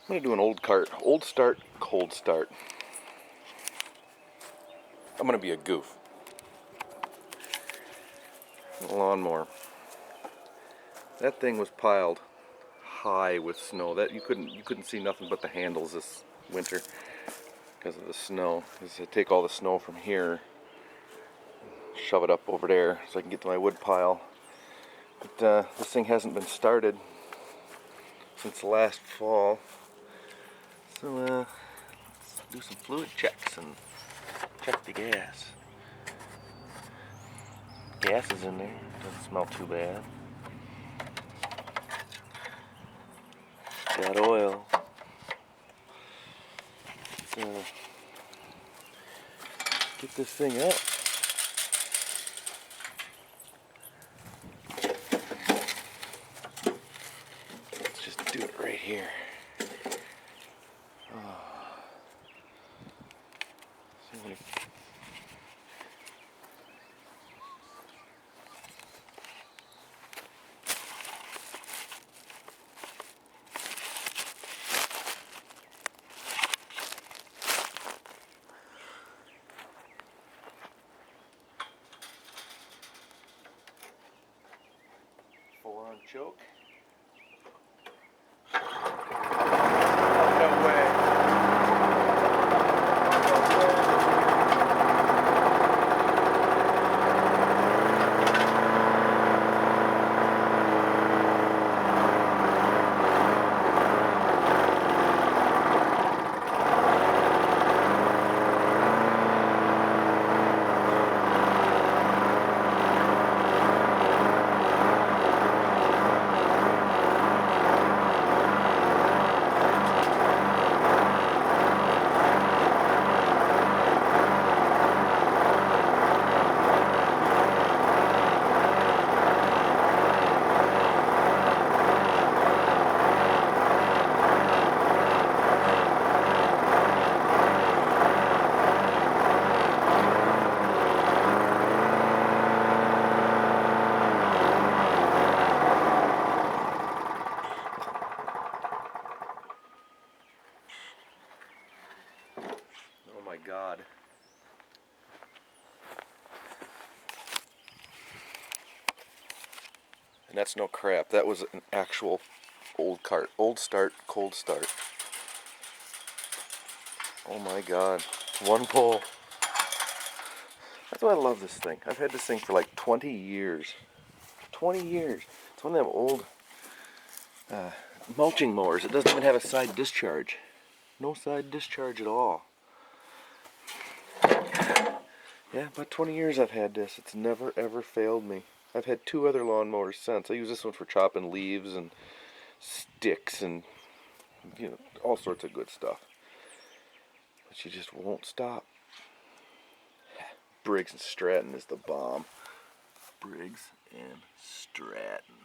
I'm going to do an old start, cold start. I'm going to be a goof. Lawnmower. That thing was piled high with snow. That you couldn't see nothing but the handles this winter because of the snow. I take all the snow from here, shove it up over there so I can get to my wood pile. But this thing hasn't been started since last fall. So let's do some fluid checks and check the gas. Gas is in there. Doesn't smell too bad. Got oil. Let's get this thing up. Let's just do it right here. Full on choke. No way. Oh my God. And that's no crap. That was an actual old start, cold start. Oh my God. One pull. That's why I love this thing. I've had this thing for like 20 years. 20 years. It's one of them old mulching mowers. It doesn't even have a side discharge. No side discharge at all. Yeah, about 20 years I've had this. It's never ever failed me. I've had 2 other lawnmowers since. I use this one for chopping leaves and sticks and all sorts of good stuff. But she just won't stop. Briggs and Stratton is the bomb. Briggs and Stratton.